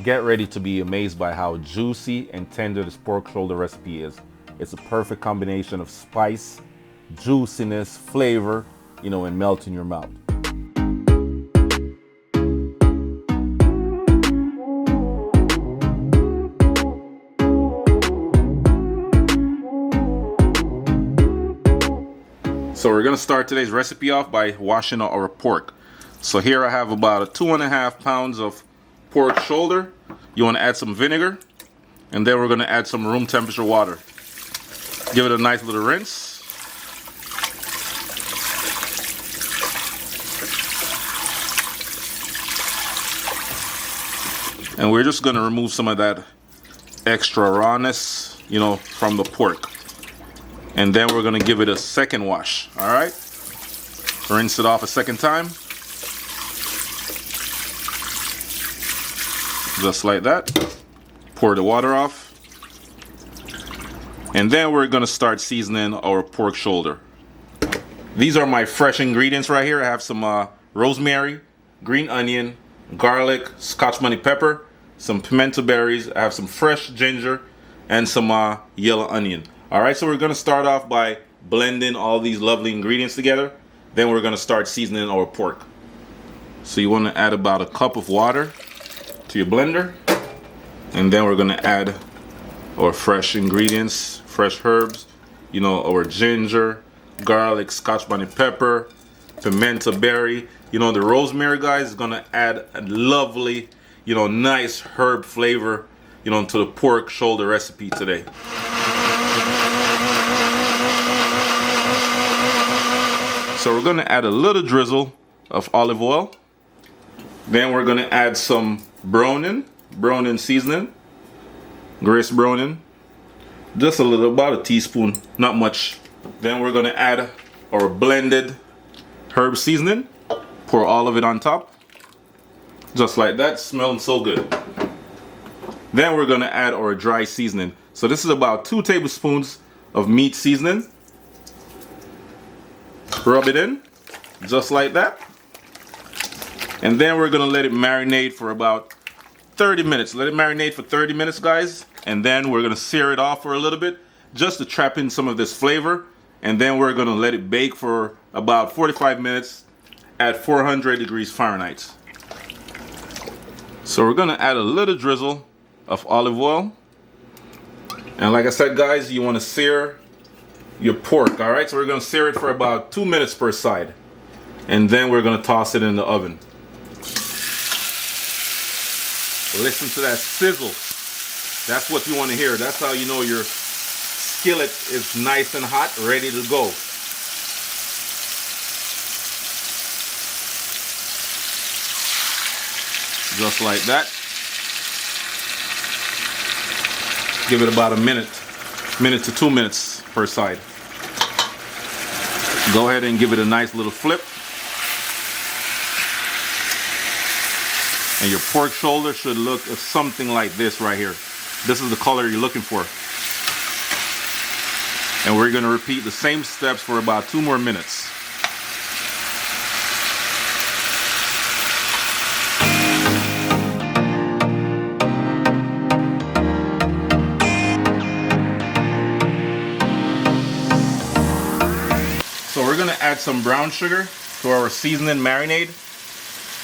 Get ready to be amazed by how juicy and tender this pork shoulder recipe is. It's a perfect combination of spice, juiciness, flavor, and melt in your mouth. So we're gonna start today's recipe off by washing our pork. So here I have about 2.5 pounds of pork shoulder. You want to add some vinegar, and then we're going to add some room temperature water. Give it a nice little rinse. And we're just going to remove some of that extra rawness, from the pork. And then we're going to give it a second wash. All right? Rinse it off a second time. Just like that. Pour the water off. And then we're going to start seasoning our pork shoulder. These are my fresh ingredients right here. I have some rosemary, green onion, garlic, Scotch bonnet pepper, some pimento berries. I have some fresh ginger and some yellow onion. Alright, so we're going to start off by blending all these lovely ingredients together. Then we're going to start seasoning our pork. So you want to add about a cup of water to your blender. And then we're going to add our fresh ingredients, fresh herbs, our ginger, garlic, Scotch bonnet pepper, pimento berry. The rosemary, guys, is going to add a lovely, nice herb flavor, to the pork shoulder recipe today. So we're going to add a little drizzle of olive oil. Then we're going to add some browning seasoning, grace browning, just a little, about a teaspoon, not much. Then we're going to add our blended herb seasoning, pour all of it on top, just like that, smelling so good. Then we're going to add our dry seasoning. So this is about 2 tablespoons of meat seasoning. Rub it in, just like that. And then we're going to let it marinate for about 30 minutes. Let it marinate for 30 minutes, guys. And then we're going to sear it off for a little bit, just to trap in some of this flavor. And then we're going to let it bake for about 45 minutes at 400 degrees Fahrenheit. So we're going to add a little drizzle of olive oil. And like I said, guys, you want to sear your pork, all right? So we're going to sear it for about 2 minutes per side. And then we're going to toss it in the oven. Listen to that sizzle. That's what you want to hear. That's how you know your skillet is nice and hot, ready to go. Just like that. Give it about a minute to 2 minutes per side. Go ahead and give it a nice little flip. And your pork shoulder should look something like this right here. This is the color you're looking for. And we're going to repeat the same steps for about 2 more minutes. So we're going to add some brown sugar to our seasoning marinade.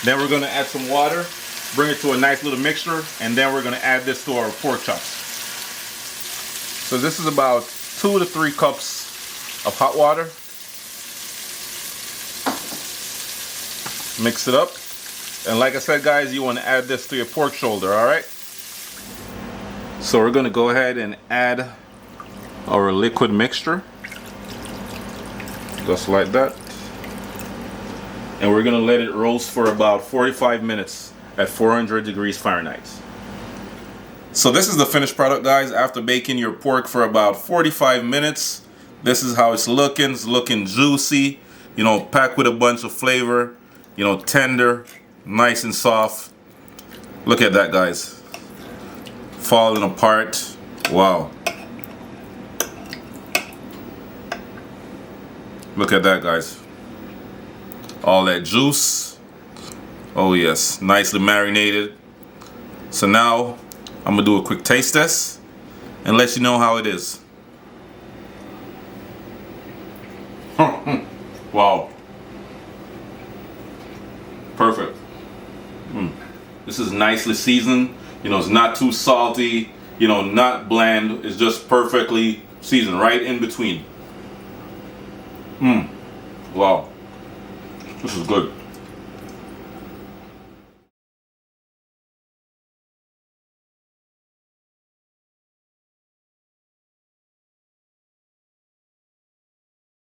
Then we're going to add some water, bring it to a nice little mixture, and then we're going to add this to our pork chops. So this is about 2 to 3 cups of hot water. Mix it up. And like I said, guys, you want to add this to your pork shoulder, all right? So we're going to go ahead and add our liquid mixture. Just like that. And we're going to let it roast for about 45 minutes at 400 degrees Fahrenheit. So this is the finished product, guys. After baking your pork for about 45 minutes, this is how it's looking. It's looking juicy, packed with a bunch of flavor, tender, nice and soft. Look at that, guys. Falling apart. Wow. Look at that, guys. All that juice. Oh yes, nicely marinated. So now I'm gonna do a quick taste test and let you know how it is. Wow. Perfect. This is nicely seasoned. You know, it's not too salty, you know, not bland. It's just perfectly seasoned, right in between. Wow. This is good.